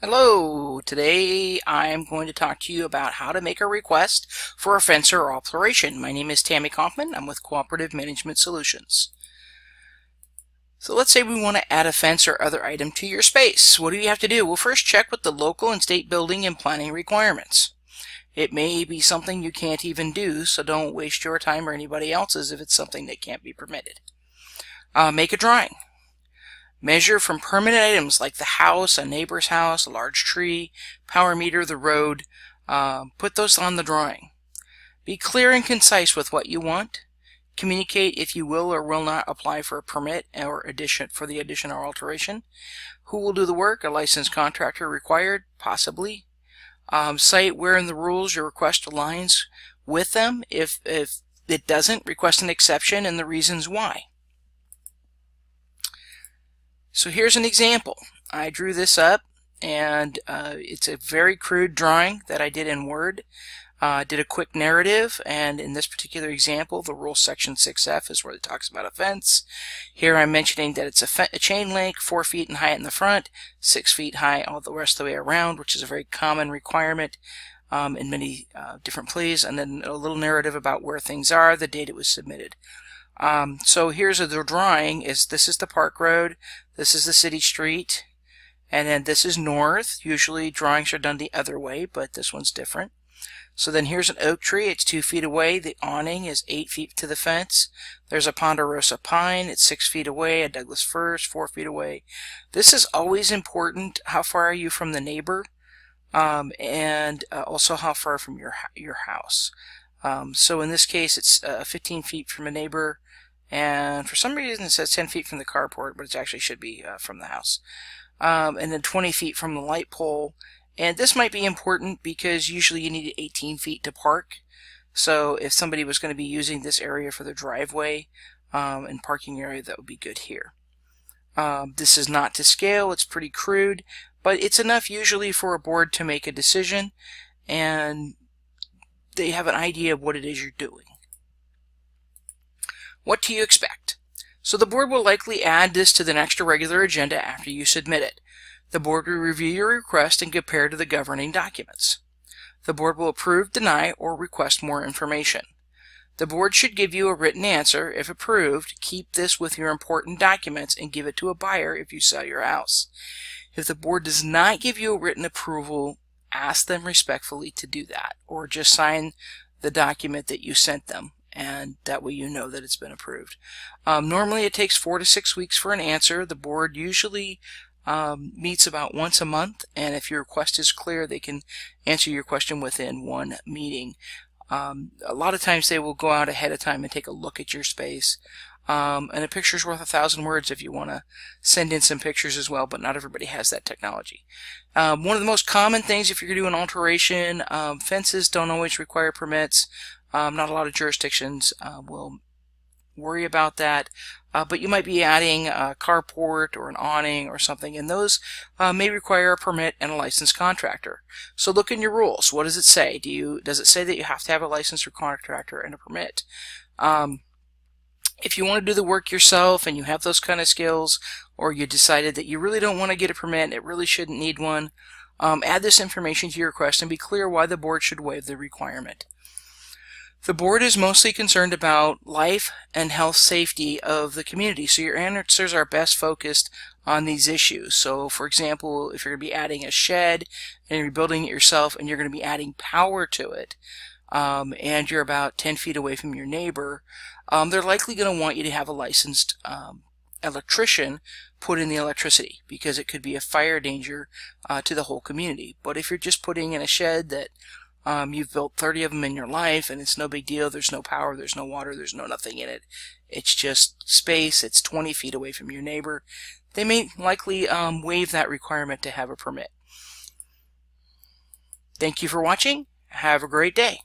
Hello, today I'm going to talk to you about how to make a request for a fence or alteration. My name is Tammy Kaufman. I'm with Cooperative Management Solutions. So let's say we want to add a fence or other item to your space. What do you have to do? Well, first check with the local and state building and planning requirements. It may be something you can't even do, so don't waste your time or anybody else's if it's something that can't be permitted. Make a drawing. Measure from permanent items like the house, a neighbor's house, a large tree, power meter, the road. Put those on the drawing. Be clear and concise with what you want. Communicate if you will or will not apply for a permit or addition or alteration. Who will do the work? A licensed contractor required? Possibly. Cite where in the rules your request aligns with them. If it doesn't, request an exception and the reasons why. So here's an example. I drew this up, and it's a very crude drawing that I did in Word. Did a quick narrative, and in this particular example, the rule section 6F is where it talks about a fence. Here I'm mentioning that it's a chain link, 4 feet in height in the front, 6 feet high all the rest of the way around, which is a very common requirement in many different places, and then a little narrative about where things are, the date it was submitted. So here's the drawing. This is the park road, this is the city street, and then this is north. Usually drawings are done the other way, but this one's different. So then here's an oak tree, it's 2 feet away. The awning is 8 feet to the fence. There's a ponderosa pine, it's 6 feet away. A Douglas fir is 4 feet away. This is always important. How far are you from the neighbor? And also how far from your house. So in this case it's 15 feet from a neighbor, and for some reason it says 10 feet from the carport, but it actually should be from the house. And then 20 feet from the light pole. And this might be important because usually you need 18 feet to park. So if somebody was going to be using this area for the driveway and parking area, that would be good here. This is not to scale, it's pretty crude, but it's enough usually for a board to make a decision, and they have an idea of what it is you're doing. What do you expect? So the board will likely add this to the next regular agenda after you submit it. The board will review your request and compare to the governing documents. The board will approve, deny, or request more information. The board should give you a written answer. If approved, keep this with your important documents and give it to a buyer if you sell your house. If the board does not give you a written approval, ask them respectfully to do that, or just sign the document that you sent them, and that way you know that it's been approved. Normally it takes 4 to 6 weeks for an answer. The board usually meets about once a month, and if your request is clear, they can answer your question within one meeting. A lot of times they will go out ahead of time and take a look at your space. And a picture's worth 1,000 words if you want to send in some pictures as well, but not everybody has that technology. One of the most common things if you're doing an alteration, fences don't always require permits. Not a lot of jurisdictions will worry about that, but you might be adding a carport or an awning or something, and those may require a permit and a licensed contractor. So look in your rules. What does it say? Does it say that you have to have a licensed contractor and a permit? If you want to do the work yourself and you have those kind of skills, or you decided that you really don't want to get a permit, it really shouldn't need one, add this information to your request and be clear why the board should waive the requirement. The board is mostly concerned about life and health safety of the community, so your answers are best focused on these issues. So for example, if you're going to be adding a shed and you're building it yourself and you're going to be adding power to it, and you're about 10 feet away from your neighbor, they're likely going to want you to have a licensed electrician put in the electricity, because it could be a fire danger to the whole community. But if you're just putting in a shed that you've built 30 of them in your life and it's no big deal, there's no power, there's no water, there's no nothing in it, it's just space, it's 20 feet away from your neighbor, they may likely waive that requirement to have a permit. Thank you for watching. Have a great day.